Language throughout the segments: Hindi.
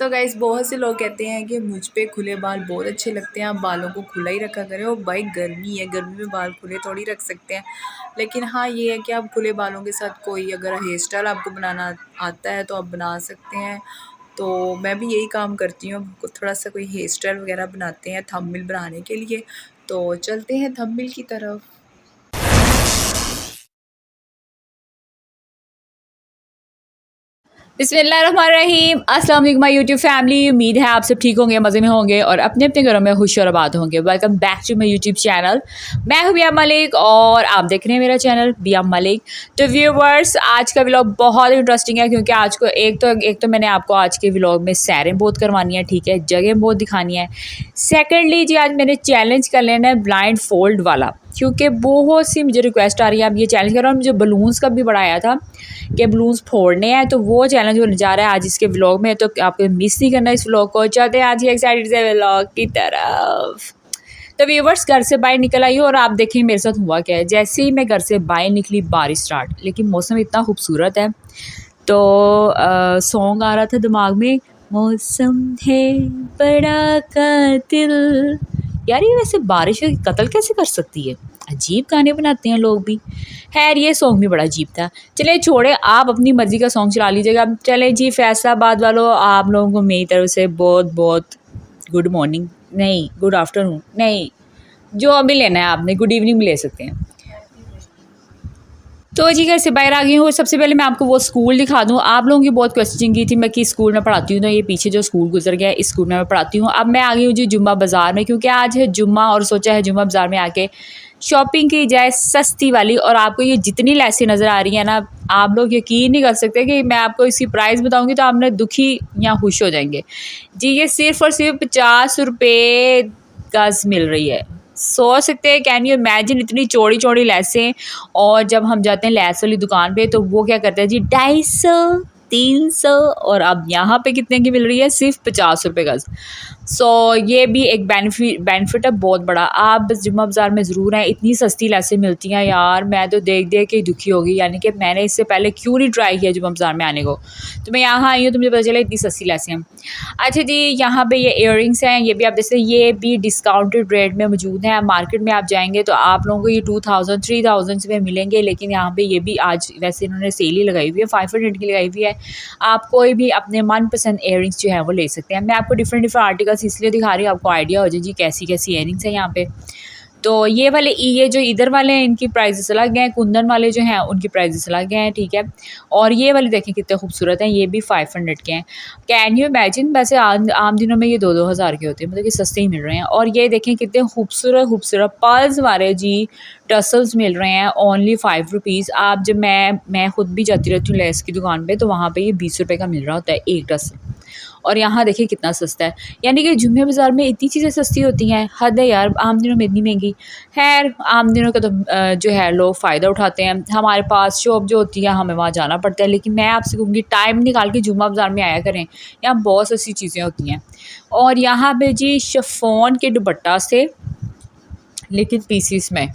तो गाइस बहुत से लोग कहते हैं कि मुझ पे खुले बाल बहुत अच्छे लगते हैं, आप बालों को खुला ही रखा करें। और भाई गर्मी है, गर्मी में बाल खुले थोड़ी रख सकते हैं। लेकिन हाँ ये है कि आप खुले बालों के साथ कोई अगर हेयर स्टाइल आपको बनाना आता है तो आप बना सकते हैं। तो मैं भी यही काम करती हूँ, थोड़ा सा कोई हेयर स्टाइल वगैरह बनाते हैं थंबनेल बनाने के लिए। तो चलते हैं थंबनेल की तरफ। बिस्मिल्लाहिर्रहमानिर्रहीम। अस्सलाम वालेकुम माय यूट्यूब फैमिली। उम्मीद है आप सब ठीक होंगे, मज़े में होंगे और अपने अपने घरों में खुश और आबाद होंगे। Welcome back to my YouTube channel. मैं हूँ बिया मलिक और आप देख रहे हैं मेरा चैनल बिया मलिक। तो व्यूवर्स, आज का व्लॉग बहुत इंटरेस्टिंग है क्योंकि आज को एक तो मैंने आपको आज के व्लॉग में सैरें बहुत करवानी है, ठीक है, जगह बहुत दिखानी है। सेकेंडली जी, आज मैंने चैलेंज कर लेना है ब्लाइंड फोल्ड वाला, क्योंकि बहुत सी मुझे रिक्वेस्ट आ रही है आप ये चैलेंज करो। और मुझे बलून्स का भी बड़ा आया था कि बलून्स फोड़ने हैं, तो वो चैलेंज होने जा रहा है आज इसके व्लॉग में। तो आपको मिस नहीं करना इस व्लॉग को। चलते हैं आज ही एक्साइटेड से व्लॉग की तरफ। तो व्यूवर्स, घर से बाहर निकल आई हूँ और आप देखिए मेरे साथ हुआ क्या है। जैसे ही मैं घर से बाहर निकली बारिश स्टार्ट, लेकिन मौसम इतना खूबसूरत है तो सॉन्ग आ रहा था दिमाग में, मौसम है बड़ा कातिल। यार ये वैसे बारिश कत्ल कैसे कर सकती है, अजीब गाने बनाते हैं लोग भी। खैर ये सॉन्ग भी बड़ा अजीब था। चले छोड़े, आप अपनी मर्ज़ी का सॉन्ग चला लीजिएगा। चले जी, फैसलाबाद वालों, आप लोगों को मेरी तरफ से बहुत बहुत गुड मॉर्निंग, नहीं गुड आफ्टरनून, नहीं जो अभी लेना है आपने, गुड इवनिंग भी ले सकते हैं। तो जी घर से बाहर आ गई हूँ। सबसे पहले मैं आपको वो स्कूल दिखा दूँ। आप लोगों की बहुत क्वेश्चन की थी मैं किस स्कूल में पढ़ाती हूँ, तो ये पीछे जो स्कूल गुजर गया है इस स्कूल में मैं पढ़ाती हूँ। अब मैं आ गई हूँ जी जुम्मा बाज़ार में, क्योंकि आज है जुम्मा और सोचा है जुम्मा बाज़ार में आके शॉपिंग की जाए सस्ती वाली। और आपको ये जितनी लेसें नज़र आ रही है ना, आप लोग यकीन नहीं कर सकते कि मैं आपको इसकी प्राइस बताऊँगी तो आपने दुखी या खुश हो जाएंगे जी। ये सिर्फ़ और सिर्फ 50 रुपये गज़ मिल रही है। सोच सकते हैं, कैन यू इमेजिन, इतनी चौड़ी चौड़ी लेसें। और जब हम जाते हैं लेस वाली दुकान पे तो वो क्या करते हैं जी, 250 300, और अब यहाँ पे कितने की मिल रही है, सिर्फ 50 रुपये गज़। सो ये भी एक बेनिफिट है बहुत बड़ा। आप बस जुम्मा बाज़ार में ज़रूर हैं, इतनी सस्ती लेसें मिलती हैं यार, मैं तो देख देख के दुखी हो गई। यानी कि मैंने इससे पहले क्यों नहीं ट्राई किया जुम्मा बाज़ार में आने को, तो मैं यहाँ आई हूँ तो मुझे पता चला इतनी सस्ती लेसें हैं। अच्छा जी, यहाँ पे ये इयररिंग्स हैं, ये भी आप देखते हैं, ये भी डिस्काउंटेड रेट में मौजूद हैं। मार्केट में आप जाएंगे तो आप लोगों को ये 2000 3000 में मिलेंगे, लेकिन यहाँ पे ये भी आज वैसे इन्होंने सेल ही लगाई हुई है, 500 की लगाई हुई है। आप कोई भी अपने मनपसंद इयररिंग्स जो है वो ले सकते हैं। मैं आपको डिफरेंट आर्टिकल्स इसलिए दिखा रही हूँ, आपको आइडिया हो जाए जी कैसी कैसी इयररिंग्स हैं यहाँ पे। तो ये जो इधर वाले हैं इनकी प्राइजेस अलग हैं, कुंदन वाले जो हैं उनकी प्राइजेस अलग हैं, ठीक है। और ये वाले देखें कितने खूबसूरत हैं, ये भी 500 के हैं। कैन यू इमेजिन, वैसे आम दिनों में ये 2-2 हज़ार के होते हैं, मतलब कि सस्ते ही मिल रहे हैं। और ये देखें कितने खूबसूरत खूबसूरत पर्ल्स वाले जी टसल्स मिल रहे हैं, ओनली 5 रुपीज़। आप जब मैं खुद भी जाती रहती हूँ लेस की दुकान पे, तो वहाँ पे ये 20 रुपये का मिल रहा होता है एक टसल। और यहाँ देखिए कितना सस्ता है। यानी कि जुम्मे बाज़ार में इतनी चीज़ें सस्ती होती हैं, हद है यार, आम दिनों में इतनी महंगी। खैर आम दिनों का तो जो है लोग फ़ायदा उठाते हैं। हमारे पास शॉप जो होती है हमें वहाँ जाना पड़ता है, लेकिन मैं आपसे कहूँगी टाइम निकाल के जुम्मा बाज़ार में आया करें, यहाँ बहुत सस्ती चीज़ें होती हैं। और यहाँ पे जी शिफॉन के दुपट्टा से, लेकिन पीसीस में,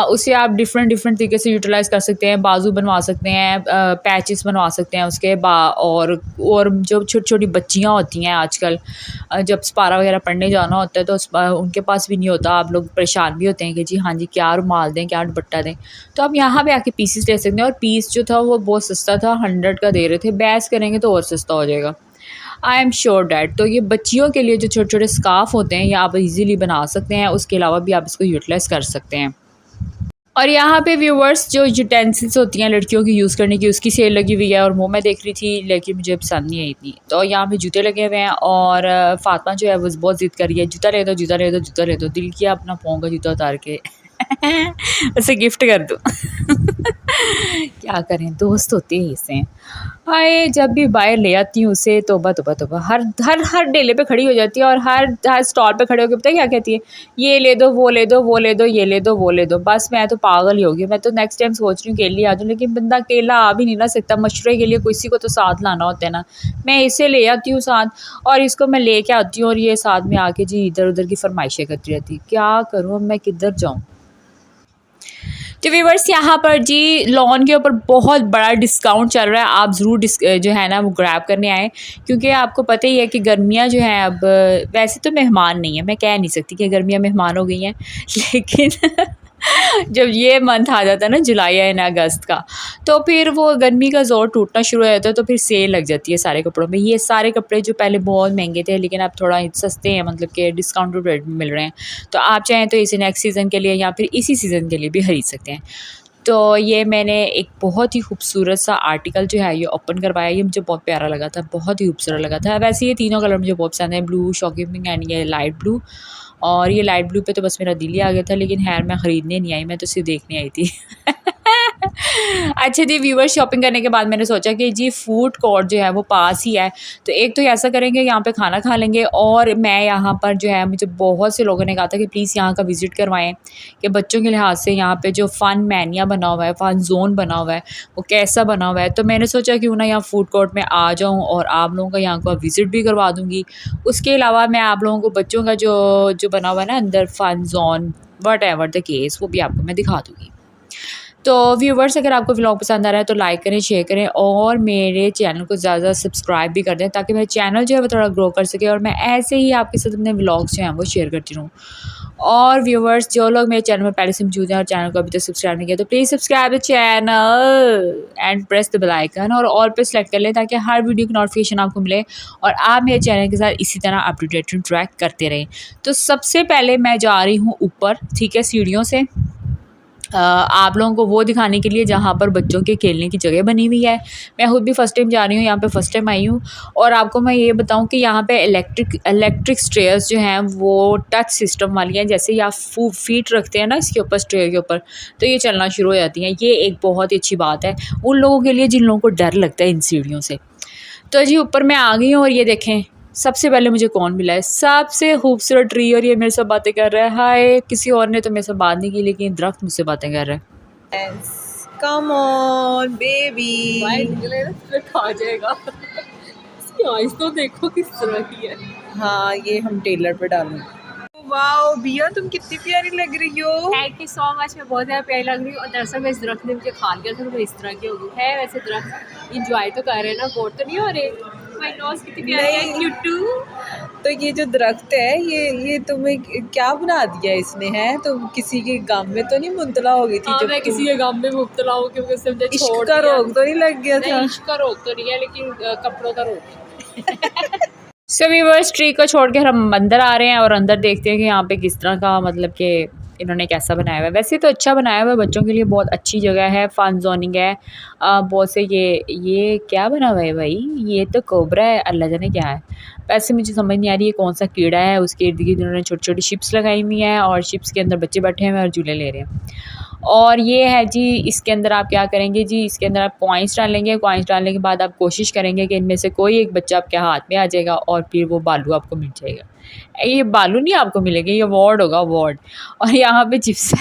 उसे आप डिफरेंट तरीके से यूटिलाइज़ कर सकते हैं। बाजू बनवा सकते हैं, पैचेस बनवा सकते हैं उसके और जो छोटी छोटी बच्चियाँ होती हैं आजकल, जब सपारा वगैरह पढ़ने जाना होता है तो उनके पास भी नहीं होता, आप लोग परेशान भी होते हैं कि जी हाँ जी क्या रुमाल दें क्या दुपट्टा दें, तो आप यहाँ पे आके पीसीस ले सकते हैं। और पीस जो था वो बहुत सस्ता था, 100 का दे रहे थे, बहस करेंगे तो और सस्ता हो जाएगा, आई एम श्योर डैट। तो ये बच्चियों के लिए जो छोटे छोटे स्कार्फ होते हैं ये आप इजीली बना सकते हैं, उसके अलावा भी आप इसको यूटिलाइज़ कर सकते हैं। और यहाँ पे व्यूवर्स जो यूटेंसिल्स होती हैं लड़कियों की यूज़ करने की, उसकी सेल लगी हुई है और वो मैं देख रही थी, लेकिन मुझे पसंद नहीं आई इतनी। तो यहाँ पे जूते लगे हुए हैं और फातिमा जो है वो बहुत ज़िद कर रही है, जूता ले दो जूता ले दो जूता ले दो। दिल किया अपना पाँव का जूता उतार के उसे गिफ्ट कर दूँ। क्या करें, दोस्त होते हैं ऐसे। हाय, जब भी बाहर ले आती हूँ उसे, तौबा तौबा तौबा, हर हर हर डेले पे खड़ी हो जाती है और हर स्टॉल पे खड़े होकर पता है क्या कहती है, ये ले दो वो ले दो वो ले दो ये ले दो वो ले दो। बस मैं तो पागल ही हो गई। मैं तो नेक्स्ट टाइम सोच रही हूँ अकेली आ जाऊँ, लेकिन बंदा अकेला आ भी नहीं ना सकता, मशवरे के लिए किसी को तो साथ लाना होता है ना। मैं इसे ले आती हूँ साथ और इसको मैं ले कर आती हूँ और ये साथ में आके जी इधर उधर की फरमाइशें करती रहती। क्या करूँ अब, मैं किधर जाऊँ। तो व्यूअर्स यहाँ पर जी लॉन के ऊपर बहुत बड़ा डिस्काउंट चल रहा है, आप ज़रूर जो है ना वो ग्रैब करने आएँ, क्योंकि आपको पता ही है कि गर्मियाँ जो हैं अब वैसे तो मेहमान नहीं है, मैं कह नहीं सकती कि गर्मियाँ मेहमान हो गई हैं लेकिन जब ये मंथ आ जाता है ना जुलाई या ना अगस्त का, तो फिर वो गर्मी का ज़ोर टूटना शुरू हो जाता है, तो फिर सेल लग जाती है सारे कपड़ों में। ये सारे कपड़े जो पहले बहुत महंगे थे लेकिन अब थोड़ा सस्ते हैं, मतलब कि डिस्काउंटेड रेट में मिल रहे हैं, तो आप चाहें तो इसे नेक्स्ट सीज़न के लिए या फिर इसी सीज़न के लिए भी खरीद सकते हैं। तो ये मैंने एक बहुत ही खूबसूरत सा आर्टिकल जो है ये ओपन करवाया, ये मुझे बहुत प्यारा लगा था, बहुत ही खूबसूरत लगा था। वैसे ये तीनों कलर मुझे बहुत पसंद है, ब्लू, शॉकी पिंक एंड ये लाइट ब्लू। और ये लाइट ब्लू पे तो बस मेरा दिल ही आ गया था, लेकिन खैर मैं ख़रीदने नहीं आई, मैं तो सिर्फ देखने आई थी। अच्छा जी व्यूअर्स, शॉपिंग करने के बाद मैंने सोचा कि जी फूड कोर्ट जो है वो पास ही है, तो एक तो ऐसा करेंगे यहाँ पे खाना खा लेंगे, और मैं यहाँ पर जो है मुझे बहुत से लोगों ने कहा था कि प्लीज़ यहाँ का विज़िट करवाएं कि बच्चों के लिहाज से यहाँ पे जो फ़न मैनिया बना हुआ है, फ़न जोन बना हुआ है, वो कैसा बना हुआ है। तो मैंने सोचा क्यों ना यहाँ फूड कोर्ट में आ जाऊँ और आप लोगों का यहाँ का विज़िट भी करवा दूँगी। उसके अलावा मैं आप लोगों को बच्चों का जो जो बना हुआ है ना अंदर fun zone, whatever the case, वो भी आपको मैं दिखा दूँगी। तो व्यूवर्स, अगर आपको व्लॉग पसंद आ रहा है तो लाइक करें, शेयर करें और मेरे चैनल को ज़्यादा सब्सक्राइब भी कर दें, ताकि मेरा चैनल जो है वो थोड़ा ग्रो कर सके और मैं ऐसे ही आपके साथ अपने व्लॉग्स जो हैं वो शेयर करती रहूँ। और व्यूवर्स, जो लोग मेरे चैनल में पहले से मौजूद हैं और चैनल को अभी तक सब्सक्राइब नहीं किया तो please subscribe the channel and press the bell icon और ऑल पे सेलेक्ट कर लें, ताकि हर वीडियो की नोटिफिकेशन आपको मिले और आप मेरे चैनल के साथ इसी तरह अप टू डेट ट्रैक करते रहें। तो सबसे पहले मैं जा रही हूँ ऊपर, ठीक है, सीढ़ियों से, आप लोगों को वो दिखाने के लिए जहाँ पर बच्चों के खेलने की जगह बनी हुई है। मैं खुद भी फ़र्स्ट टाइम जा रही हूँ, यहाँ पे फ़र्स्ट टाइम आई हूँ। और आपको मैं ये बताऊँ कि यहाँ पे इलेक्ट्रिक स्टेयर्स जो हैं वो टच सिस्टम वाली हैं, जैसे ही आप फीट रखते हैं ना इसके ऊपर, स्टेयर के ऊपर, तो ये चलना शुरू हो जाती हैं। ये एक बहुत ही अच्छी बात है उन लोगों के लिए जिन लोगों को डर लगता है इन सीढ़ियों से। तो जी ऊपर मैं आ गई हूँ और ये देखें सबसे पहले मुझे कौन मिला है, सबसे खूबसूरत ट्री, और ये मेरे साथ बातें कर रहा है। हाय, किसी और ने तो मेरे साथ बात नहीं की, लेकिन दरख्त मुझसे बातें कर रहा है। कम ऑन बेबी, खा जाएगा। इसकी आइज़ तो देखो किस तरह की है। हाँ ये हम टेलर पे डालेंगे। वाओ बिया, तुम कितनी प्यारी लग रही हो। थैंक यू सो मच, मैं बहुत ज़्यादा प्यारी लग रही हूँ। और दरअसल मैं इस दरख्त ने मुझे खा लिया था, तो मैं इस तरह की हो गई है। वैसे दरख्त इंजॉय तो कर रहे हैं ना, बोर तो नहीं हो रहे। माय नोज़ कितनी प्यारी है, क्यूट। तो ये जो दरख्त है ये तुम्हें क्या बना दिया इसने, है तो किसी के गम में तो नहीं मुबतला हो गई थी? हाँ, जब मैं किसी के गम में मुब्तला हूँ, क्योंकि उसने मुझे इश्क छोड़ का दिया। रोग तो नहीं लग गया था? इश्क का रोग तो नहीं है, लेकिन कपड़ों का रोग है। सो व्यूअर्स, ट्री को छोड़ के हम अंदर आ रहे हैं और अंदर देखते हैं कि यहाँ पे किस तरह का, मतलब कि इन्होंने कैसा बनाया हुआ है। वैसे तो अच्छा बनाया हुआ है, बच्चों के लिए बहुत अच्छी जगह है, फन जोनिंग है। बहुत से ये क्या बना हुआ है भाई, ये तो कोबरा है, अल्लाह जाने क्या है। वैसे मुझे समझ नहीं आ रही है कौन सा कीड़ा है। उसके इर्द गिर्द इन्होंने छोटी छोटी शिप्स लगाई हुई हैं और शिप्स के अंदर बच्चे बैठे हुए हैं और झूले ले रहे हैं। और ये है जी, इसके अंदर आप क्या करेंगे जी, इसके अंदर आप कॉइन्स डालेंगे। कॉइन्स डालने के बाद आप कोशिश करेंगे कि इनमें से कोई एक बच्चा आपके हाथ में आ जाएगा और फिर वो बालू आपको मिल जाएगा। ये बालू नहीं आपको मिलेगा, ये अवार्ड होगा, अवार्ड। और यहाँ पे चिप्स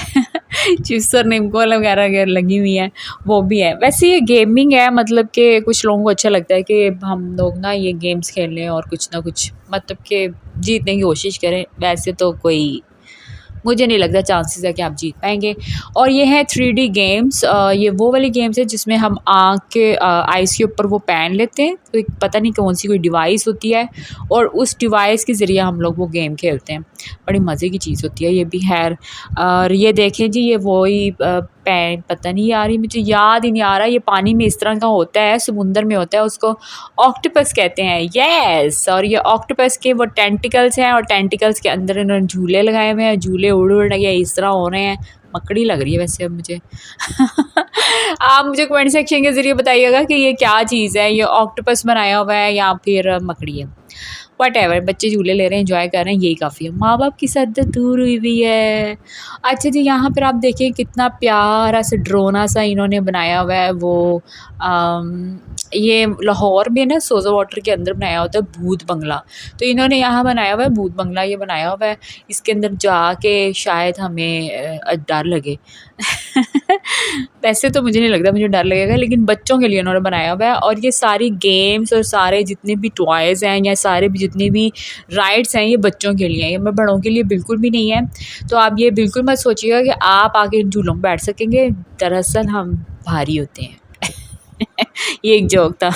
चिप्स और निम्को वगैरह लगी हुई हैं, वो भी है। वैसे ये गेमिंग है, मतलब कि कुछ लोगों को अच्छा लगता है कि हम लोग ना ये गेम्स खेल लें और कुछ ना कुछ, मतलब कि जीतने की कोशिश करें। वैसे तो कोई, मुझे नहीं लगता चांसेस है कि आप जीत पाएंगे। और ये है 3D गेम्स। ये वो वाली गेम्स है जिसमें हम आँख के आइज़ के ऊपर वो पहन लेते हैं, तो पता नहीं कौन सी कोई डिवाइस होती है, और उस डिवाइस के ज़रिए हम लोग वो गेम खेलते हैं। बड़ी मज़े की चीज़ होती है ये भी। खैर, और ये देखें जी, ये वही पता नहीं यार, ये मुझे याद ही नहीं आ रहा। ये पानी में इस तरह का होता है, समुंदर में होता है, उसको ऑक्टोपस कहते हैं। यस, और ये ऑक्टोपस के वो टेंटिकल्स हैं और टेंटिकल्स के अंदर इन्होंने झूले लगाए हुए हैं। झूले उड़ उड़ के इस तरह हो रहे हैं। मकड़ी लग रही है वैसे अब मुझे। आप मुझे कमेंट सेक्शन के ज़रिए बताइएगा कि ये क्या चीज़ है, ये ऑक्टोपस बनाया हुआ है या फिर मकड़ी है। व्हाटएवर, बच्चे झूले ले रहे हैं, एंजॉय कर रहे हैं, यही काफ़ी है। माँ बाप की सरदर्द दूर हुई हुई है। अच्छा जी, यहाँ पर आप देखिए कितना प्यारा सा ड्रोना सा इन्होंने बनाया हुआ है। वो ये लाहौर में ना सोज़ा वाटर के अंदर बनाया होता है भूत बंगला, तो इन्होंने यहाँ बनाया हुआ है भूत बंगला। ये बनाया हुआ है, इसके अंदर जाके शायद हमें डर लगे। वैसे तो मुझे नहीं लगता मुझे डर लगेगा, लेकिन बच्चों के लिए उन्होंने बनाया हुआ है। और ये सारी गेम्स और सारे जितने भी टॉयज़ हैं या सारे भी जितने भी राइड्स हैं ये बच्चों के लिए हैं, ये मैं बड़ों के लिए बिल्कुल भी नहीं है। तो आप ये बिल्कुल मत सोचिएगा कि आप आके इन झूलों में बैठ सकेंगे, दरअसल हम भारी होते हैं। ये एक जोक था।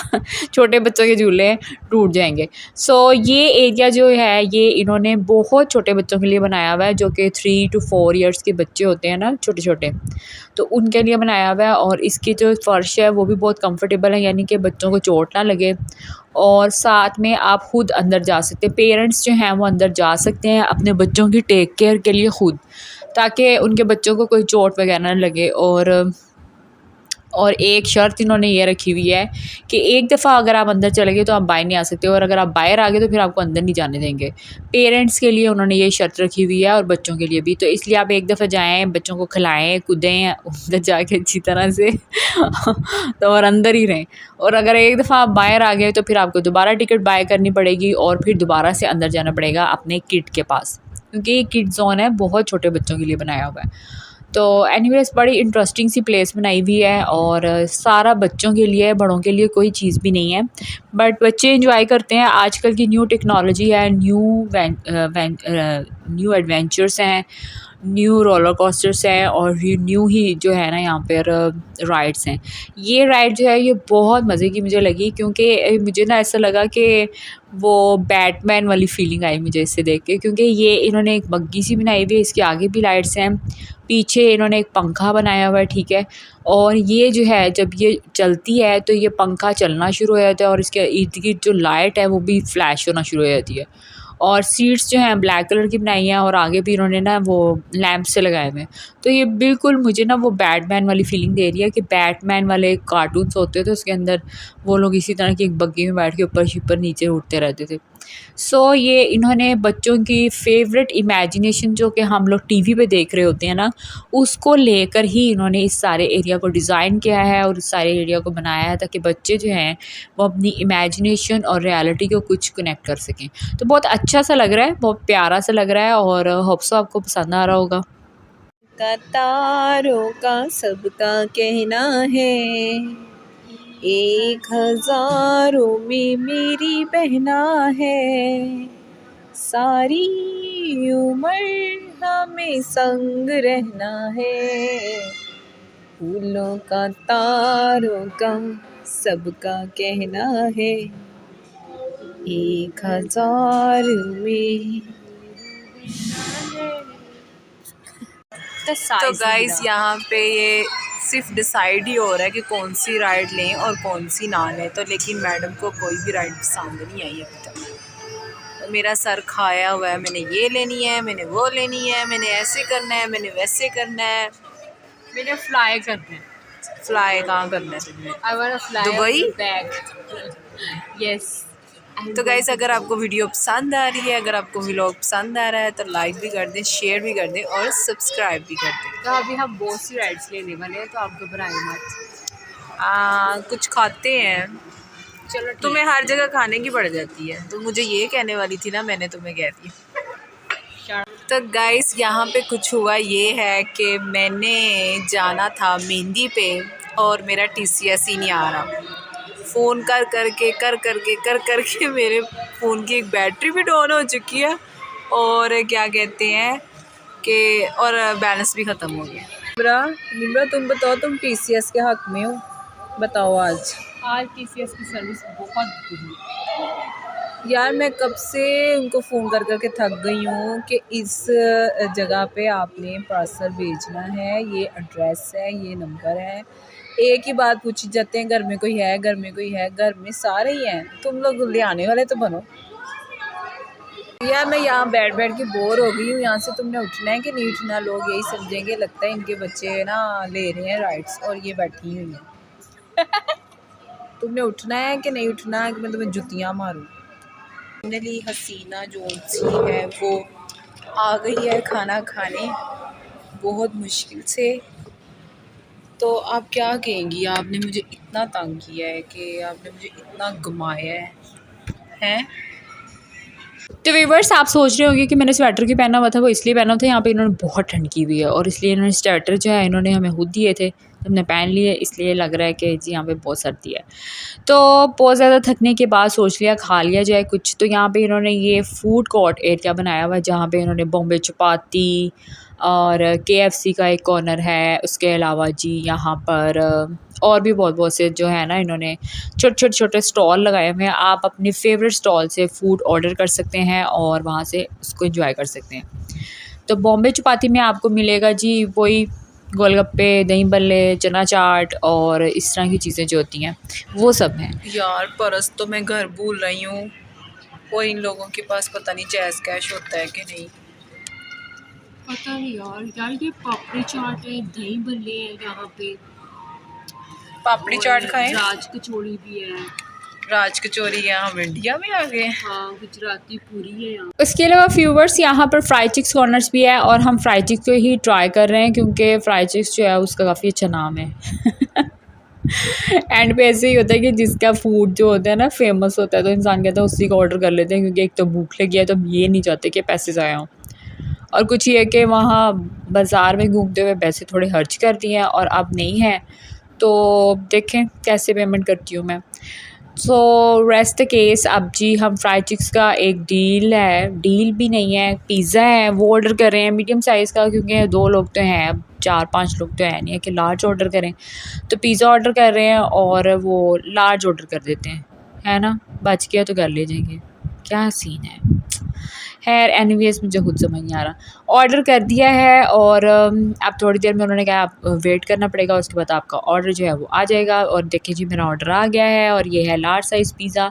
छोटे बच्चों के झूले टूट जाएंगे। सो ये एरिया जो है ये इन्होंने बहुत छोटे बच्चों के लिए बनाया हुआ है, जो कि 3 to 4 ईयर्स के बच्चे होते हैं ना, छोटे छोटे, तो उनके लिए बनाया हुआ है। और इसकी जो फ़र्श है वो भी बहुत कंफर्टेबल है, यानी कि बच्चों को चोट ना लगे। और साथ में आप खुद अंदर जा सकते हैं, पेरेंट्स जो हैं वो अंदर जा सकते हैं अपने बच्चों की टेक केयर के लिए खुद, ताकि उनके बच्चों को कोई चोट वगैरह ना लगे। और एक शर्त इन्होंने ये रखी हुई है कि एक दफ़ा अगर आप अंदर चले गए तो आप बाहर नहीं आ सकते, और अगर आप बाहर आ गए तो फिर आपको अंदर नहीं जाने देंगे। पेरेंट्स के लिए उन्होंने ये शर्त रखी हुई है और बच्चों के लिए भी। तो इसलिए आप एक दफ़ा जाएं, बच्चों को खिलाएं, कूदें अंदर जाके अच्छी तरह से तो और अंदर ही रहें। और अगर एक दफ़ा आप बाहर आ गए तो फिर आपको दोबारा टिकट बाय करनी पड़ेगी और फिर दोबारा से अंदर जाना पड़ेगा अपने किड के पास, क्योंकि ये किड जोन है, बहुत छोटे बच्चों के लिए बनाया हुआ है। तो एनीवेज़ बड़ी इंटरेस्टिंग सी प्लेस बनाई हुई है, और सारा बच्चों के लिए, बड़ों के लिए कोई चीज़ भी नहीं है, बट बच्चे एंजॉय करते हैं। आजकल की न्यू टेक्नोलॉजी है, न्यू एडवेंचर्स हैं, न्यू रोलर कोस्टर्स हैं, और ये न्यू ही जो है ना यहाँ पर राइड्स हैं। ये राइड जो है ये बहुत मज़े की मुझे लगी, क्योंकि मुझे ना ऐसा लगा कि वो बैटमैन वाली फीलिंग आई मुझे इससे देख के, क्योंकि ये इन्होंने एक बग्गी सी बनाई हुई है, इसके आगे भी लाइट्स हैं, पीछे इन्होंने एक पंखा बनाया हुआ है, ठीक है। और ये जो है जब ये चलती है तो ये पंखा चलना शुरू हो जाता है, और इसके इर्द गिर्द जो लाइट है वो भी फ्लैश होना शुरू हो जाती है। और सीट्स जो हैं ब्लैक कलर की बनाई हैं, और आगे भी इन्होंने ना वो लैंप से लगाए हुए हैं। तो ये बिल्कुल मुझे ना वो बैटमैन वाली फीलिंग दे रही है कि बैटमैन वाले कार्टून्स होते थे उसके अंदर वो लोग इसी तरह की एक बग्गी में बैठ के ऊपर शिपर नीचे उठते रहते थे। सो ये इन्होंने बच्चों की फेवरेट इमेजिनेशन जो कि हम लोग टीवी पे देख रहे होते हैं ना, उसको लेकर ही इन्होंने इस सारे एरिया को डिज़ाइन किया है और इस सारे एरिया को बनाया है, ताकि बच्चे जो हैं वो अपनी इमेजिनेशन और रियलिटी को कुछ कनेक्ट कर सकें। तो बहुत अच्छा सा लग रहा है, बहुत प्यारा सा लग रहा है, और होप सो आपको पसंद आ रहा होगा। कतारों का सबका कहना है, 1000 में मेरी बहना है, सारी उम्र हमें संग रहना है, फूलों का तारों का सबका कहना है, 1000 में। तो गाइस यहाँ पे ये सिर्फ डिसाइड ही हो रहा है कि कौन सी राइड लें और कौन सी ना लें। तो लेकिन मैडम को कोई भी राइड पसंद नहीं आई अभी तक। तो मेरा सर खाया हुआ है, मैंने ये लेनी है, मैंने वो लेनी है, मैंने ऐसे करना है, मैंने वैसे करना है, मैंने फ्लाई करना है। फ्लाई कहाँ करना है तुमने? दुबई। यस। तो गाइस अगर आपको वीडियो पसंद आ रही है, अगर आपको व्लॉग पसंद आ रहा है तो लाइक भी कर दें, शेयर भी कर दें और सब्सक्राइब भी कर दें। तो अभी हम बहुत सी राइड्स लेने वाले हैं, तो आप घबराएं मत। कुछ खाते हैं। चलो तुम्हें हर जगह खाने की पड़ जाती है, तो मुझे ये कहने वाली थी ना, मैंने तुम्हें कह दिया। तो गाइस यहाँ पे कुछ हुआ ये है कि मैंने जाना था मेहंदी पे और मेरा TCS ही नहीं आ रहा। फ़ोन कर करके मेरे फ़ोन की एक बैटरी भी डाउन हो चुकी है, और क्या कहते हैं कि और बैलेंस भी ख़त्म हो गया। निम्रा तुम बताओ, तुम TCS के हक़ में हो, बताओ। आज TCS की सर्विस बहुत बुरी। यार मैं कब से उनको फ़ोन कर के थक गई हूँ कि इस जगह पे आपने पार्सल भेजना है, ये एड्रेस है, ये नंबर है। एक ही बात पूछी जाते हैं, घर में कोई है, घर में कोई है, घर में सारे ही हैं, तुम लोग ले आने वाले तो बनो। यार मैं यहाँ बैठ के बोर हो गई हूँ। यहाँ से तुमने उठना है कि नहीं उठना? लोग यही समझेंगे, लगता है इनके बच्चे ना ले रहे हैं राइड्स और ये बैठी हुई हैं। तुमने उठना है कि नहीं उठना है कि मैं तुम्हें जुतियाँ मारूँ? फाइनली हसीना जो सी है वो आ गई है खाना खाने, बहुत मुश्किल से। तो आप क्या कहेंगी? आपने मुझे इतना तंग किया है कि आपने मुझे इतना घुमाया है। तो व्यूअर्स आप सोच रहे होंगे कि मैंने स्वेटर क्यों पहना हुआ था, वो इसलिए पहना हुआ था यहाँ पे इन्होंने बहुत ठंड की हुई है और इसलिए इन्होंने स्वेटर जो है इन्होंने हमें खुद दिए थे, हमने पहन लिए, इसलिए लग रहा है कि जी यहाँ पे बहुत सर्दी है। तो बहुत ज़्यादा थकने के बाद सोच लिया खा लिया जाए कुछ, तो यहाँ पे इन्होंने ये फूड कोर्ट एरिया बनाया हुआ है जहाँ पे इन्होंने बॉम्बे चपाती और KFC का एक कॉर्नर है। उसके अलावा जी यहाँ पर और भी बहुत से जो है ना इन्होंने छोटे स्टॉल लगाए हुए हैं। आप अपने फेवरेट स्टॉल से फ़ूड ऑर्डर कर सकते हैं और वहाँ से उसको एंजॉय कर सकते हैं। तो बॉम्बे चपाती में आपको मिलेगा जी वही गोलगप्पे, दही बल्ले, चना चाट और इस तरह की चीज़ें जो होती हैं वो सब हैं। यार परस तो मैं घर भूल रही हूँ, और इन लोगों के पास पता नहीं जैज़ कैश होता है कि नहीं। पता नहीं यार ये पापड़ी चाट है, दही बल्ले है यहाँ पे, पापड़ी चाट खाएं, राज कचौड़ी भी है, राज कचौरी है, हम इंडिया में आ गए। हाँ गुजराती पूरी है यहाँ। उसके अलावा व्यूअर्स यहाँ पर फ्राई चिक्स कॉर्नर्स भी है और हम फ्राई चिक्स को ही ट्राई कर रहे हैं क्योंकि फ्राई चिक्स जो है उसका काफ़ी अच्छा नाम है। एंड पे ऐसे ही होता है कि जिसका फूड जो होता है ना फेमस होता है तो इंसान कहता है उसी का ऑर्डर कर लेते हैं, क्योंकि एक तो भूख लगी है तो हम ये नहीं चाहते कि पैसे ज़ाया हों, और कुछ ये कि वहाँ बाज़ार में घूमते हुए पैसे थोड़े खर्च कर दिए हैं और अब नहीं है, तो देखें कैसे पेमेंट करती हूँ मैं। सो रेस्ट द केस, अब जी हम फ्राइड चिक्स का एक डील भी नहीं है, पिज़्ज़ा है वो ऑर्डर कर रहे हैं मीडियम साइज़ का, क्योंकि 2 लोग तो हैं, अब 4-5 लोग तो है नहीं है कि लार्ज ऑर्डर करें, तो पिज़्ज़ा ऑर्डर कर रहे हैं और वो लार्ज ऑर्डर कर देते हैं, है ना, बच गया तो कर ले जाएंगे, क्या सीन है। खैर एनीवेज़ मुझे खुद समझ नहीं आ रहा। ऑर्डर कर दिया है और अब थोड़ी देर में उन्होंने कहा आप वेट करना पड़ेगा, उसके बाद आपका ऑर्डर जो है वो आ जाएगा। और देखिए जी मेरा ऑर्डर आ गया है और ये है लार्ज साइज़ पिज़्ज़ा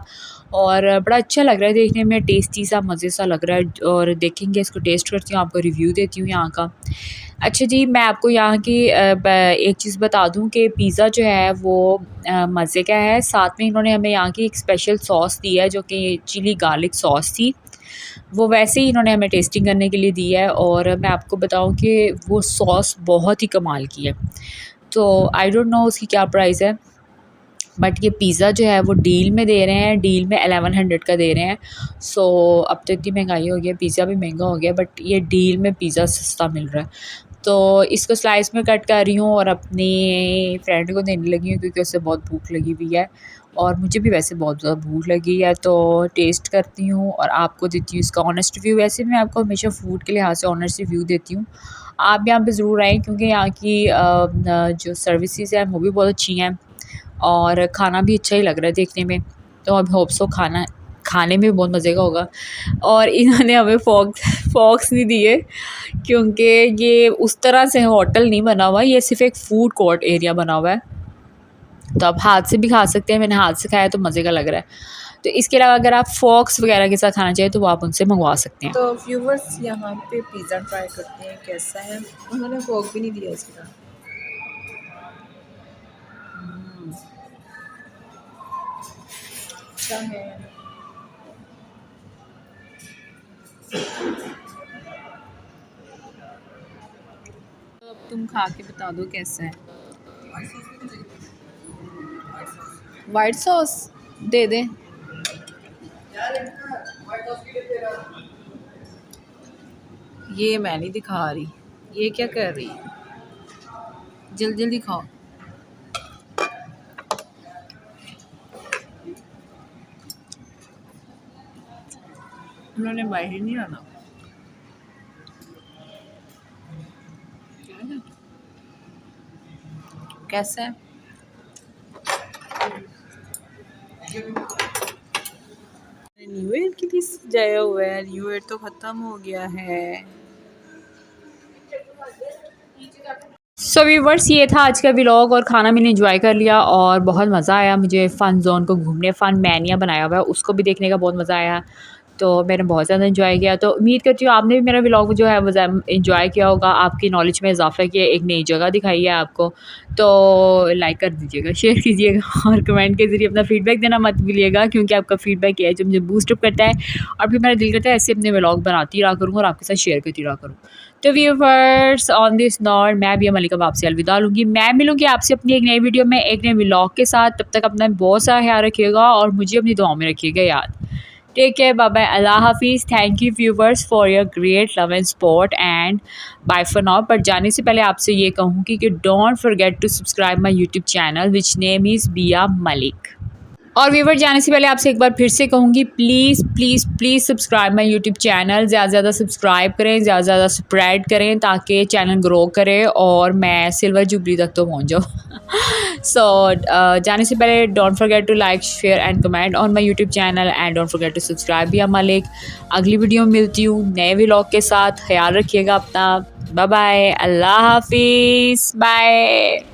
और बड़ा अच्छा लग रहा है देखने में, टेस्टी सा, मज़े सा लग रहा है। और देखेंगे इसको, टेस्ट करती हूँ, आपको रिव्यू देती हूँ यहाँ का। अच्छा जी, मैं आपको यहाँ की एक चीज़ बता दूँ कि पिज़्ज़ा जो है वो मज़े का है। साथ में इन्होंने हमें यहाँ की एक स्पेशल सॉस दी है जो कि चिली गार्लिक सॉस थी, वो वैसे ही इन्होंने हमें टेस्टिंग करने के लिए दी है। और मैं आपको बताऊं कि वो सॉस बहुत ही कमाल की है। तो आई डोंट नो उसकी क्या प्राइस है, बट ये पिज़्ज़ा जो है वो डील में दे रहे हैं, डील में 1100 का दे रहे हैं। सो अब तो इतनी महंगाई हो गई है, पिज़्ज़ा भी महंगा हो गया, बट ये डील में पिज़्ज़ा सस्ता मिल रहा है। तो इसको स्लाइस में कट कर रही हूँ और अपनी फ्रेंड को देने लगी हूँ क्योंकि उससे बहुत भूख लगी हुई है और मुझे भी वैसे बहुत ज़्यादा भूख लगी है। तो टेस्ट करती हूँ और आपको देती हूँ इसका ऑनेस्ट रिव्यू। वैसे मैं आपको हमेशा फ़ूड के लिहाज से ऑनेस्ट रिव्यू देती हूँ, आप यहाँ पे ज़रूर आएँ क्योंकि यहाँ की जो सर्विसेज हैं वो भी बहुत अच्छी हैं और खाना भी अच्छा ही लग रहा है देखने में। तो अब होप सो खाने में भी बहुत मज़े का होगा। और इन्होंने हमें फॉक्स नहीं दिए क्योंकि ये उस तरह से होटल नहीं बना हुआ, ये सिर्फ एक फ़ूड कोर्ट एरिया बना हुआ है, तो आप हाथ से भी खा सकते हैं। मैंने हाथ से खाया तो मज़े का लग रहा है। तो इसके अलावा अगर आप फॉक्स वगैरह के साथ खाना चाहिए तो वो आप उनसे मंगवा सकते हैं। तो व्यूवर्स यहाँ पे पिज़्ज़ा ट्राई करते हैं कैसा है। उन्होंने फोक भी नहीं दिया इसका। अच्छा है। तो अब तुम खा के बता दो कैसा है। वाइट सॉस दे दे। ये मैं नहीं दिखा रही, ये क्या कर रही है, जल्दी जल्दी खाओ। उन्होंने बाहर नहीं आना। कैसा है? न्यू ईयर के लिए सजाया हुआ है, न्यू ईयर तो ख़त्म हो गया है। सो व्यूवर्स ये था आज का व्लॉग और खाना मैंने एंजॉय कर लिया और बहुत मज़ा आया मुझे। फ़न जोन को घूमने, फ़न मैनिया बनाया हुआ है उसको भी देखने का बहुत मज़ा आया, तो मैंने बहुत ज़्यादा एंजॉय किया। तो उम्मीद करती हूँ आपने भी मेरा व्लॉग जो है वो एंजॉय किया होगा, आपकी नॉलेज में इजाफा किया, एक नई जगह दिखाई है आपको। तो लाइक कर दीजिएगा, शेयर कीजिएगा और कमेंट के ज़रिए अपना फ़ीडबैक देना मत भूलिएगा, क्योंकि आपका फ़ीडबैक है जो मुझे बूस्टअप करता है और फिर मेरा दिल करता है ऐसे अपने व्लॉग बनाती रहा करूँ और आपके साथ शेयर करती रहा करूँ। तो व्यूअर्स ऑन दिस नोट मैं भी मलिका आपसे अलविदा लूँगी। मैं मिलूँगी आपसे अपनी एक नई वीडियो में एक नए व्लॉग के साथ। तब तक अपना बहुत सारा ख्याल रखिएगा और मुझे अपनी दुआओं में रखिएगा याद। टेक केयर, बाय बाय, अल्लाह हाफिज़। Thank you viewers for your great love and support and bye for now. पर जाने से पहले आपसे ये कहूँगी कि don't forget to subscribe my YouTube channel which name is Bia Malik. और व्यूवर जाने से पहले आपसे एक बार फिर से कहूँगी, please please please subscribe my YouTube channel. ज़्यादा से ज़्यादा सब्सक्राइब करें, ज़्यादा से ज़्यादा स्प्रेड करें ताकि चैनल ग्रो करे और मैं सिल्वर जुबली तक तो पहुँच जाऊँ। सो जाने से पहले don't forget to like share and comment on my YouTube channel and don't forget to subscribe Bia Malik. अगली वीडियो में मिलती हूँ नए व्लॉग के साथ। ख्याल रखिएगा अपना। बाय बाय, अल्लाह हाफिज़, बाय।